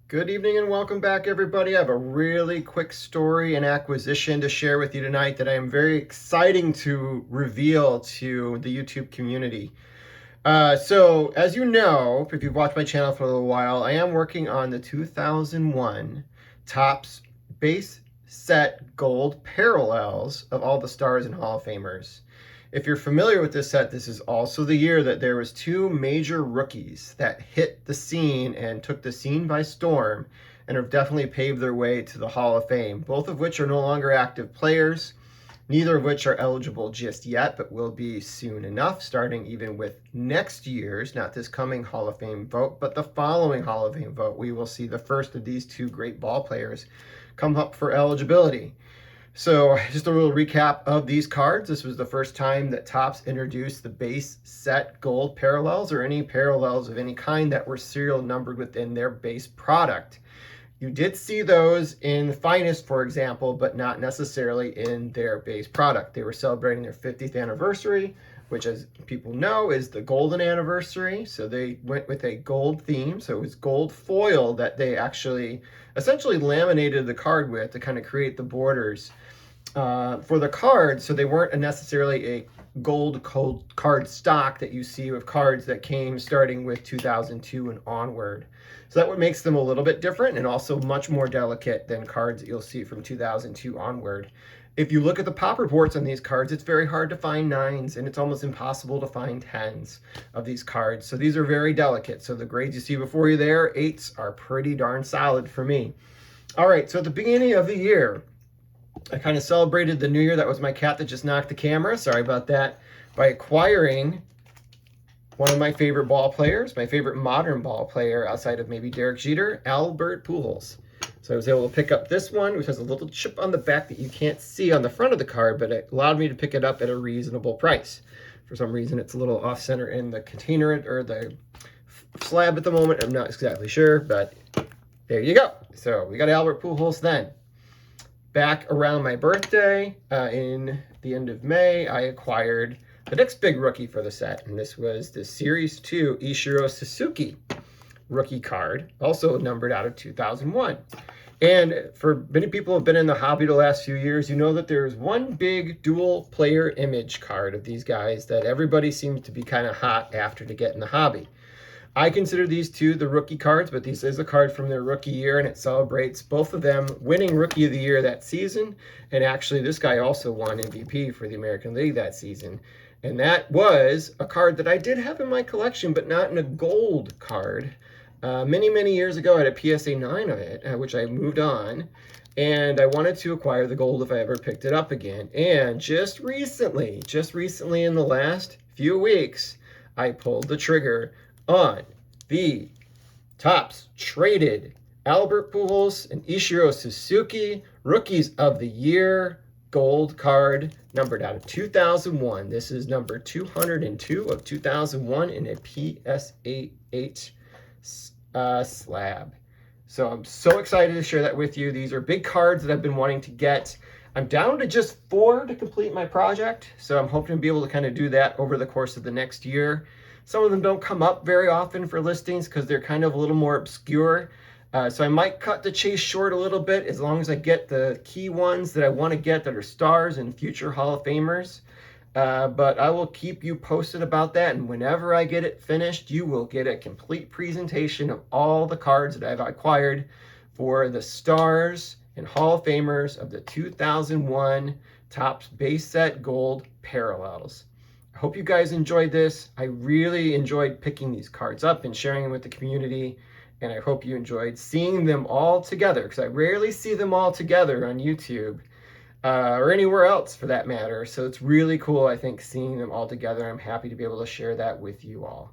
Good evening and welcome back, everybody. I have a really quick story and acquisition to share with you tonight that I am very exciting to reveal to the YouTube community. So, as you know, if you've watched my channel for a little while, I am working on the 2001 Topps base set gold parallels of all the stars and Hall of Famers. If you're familiar with this set, this is also the year that there was two major rookies that hit the scene and took the scene by storm and have definitely paved their way to the Hall of Fame, both of which are no longer active players, neither of which are eligible just yet, but will be soon enough, starting even with next year's, not this coming Hall of Fame vote, but the following Hall of Fame vote. We will see the first of these two great ball players come up for eligibility. So just a little recap of these cards. This was the first time that Topps introduced the base set gold parallels or any parallels of any kind that were serial numbered within their base product. You did see those in Finest, for example, but not necessarily in their base product. They were celebrating their 50th anniversary, which, as people know, is the golden anniversary. So they went with a gold theme. So it was gold foil that they actually essentially laminated the card with to kind of create the borders for the cards. So they weren't necessarily a gold card stock that you see with cards that came starting with 2002 and onward. So that what makes them a little bit different and also much more delicate than cards that you'll see from 2002 onward. If you look at the pop reports on these cards, it's very hard to find 9s and it's almost impossible to find 10s of these cards. So these are very delicate. So the grades you see before you there, 8s, are pretty darn solid for me. All right, so at the beginning of the year, I kind of celebrated the new year. That was my cat that just knocked the camera. Sorry about that. By acquiring one of my favorite ball players, my favorite modern ball player outside of maybe Derek Jeter, Albert Pujols. So I was able to pick up this one, which has a little chip on the back that you can't see on the front of the card, but it allowed me to pick it up at a reasonable price. For some reason, it's a little off-center in the container or the slab at the moment. I'm not exactly sure, but there you go. So we got Albert Pujols then. Back around my birthday, in the end of May, I acquired the next big rookie for the set, and this was the Series 2 Ichiro Suzuki rookie card, also numbered out of 2001. And for many people who have been in the hobby the last few years, you know that there's one big dual player image card of these guys that everybody seems to be kind of hot after to get in the hobby. I consider these two the rookie cards, but this is a card from their rookie year, and it celebrates both of them winning Rookie of the Year that season. And actually, this guy also won MVP for the American League that season. And that was a card that I did have in my collection, but not in a gold card. Many, many years ago, I had a PSA 9 of it, which I moved on. And I wanted to acquire the gold if I ever picked it up again. And just recently in the last few weeks, I pulled the trigger on the Topps traded Albert Pujols and Ichiro Suzuki Rookies of the Year gold card numbered out of 2001. This is number 202 of 2001 in a PSA 8 slab. So I'm so excited to share that with you. These are big cards that I've been wanting to get. I'm down to just 4 to complete my project, so I'm hoping to be able to kind of do that over the course of the next year. Some of them don't come up very often for listings because they're kind of a little more obscure. So I might cut the chase short a little bit as long as I get the key ones that I want to get that are stars and future Hall of Famers. But I will keep you posted about that. And whenever I get it finished, you will get a complete presentation of all the cards that I've acquired for the stars and Hall of Famers of the 2001 Topps base set gold parallels. I hope you guys enjoyed this. I really enjoyed picking these cards up and sharing them with the community. And I hope you enjoyed seeing them all together, because I rarely see them all together on YouTube or anywhere else for that matter. So it's really cool, I think, seeing them all together. I'm happy to be able to share that with you all.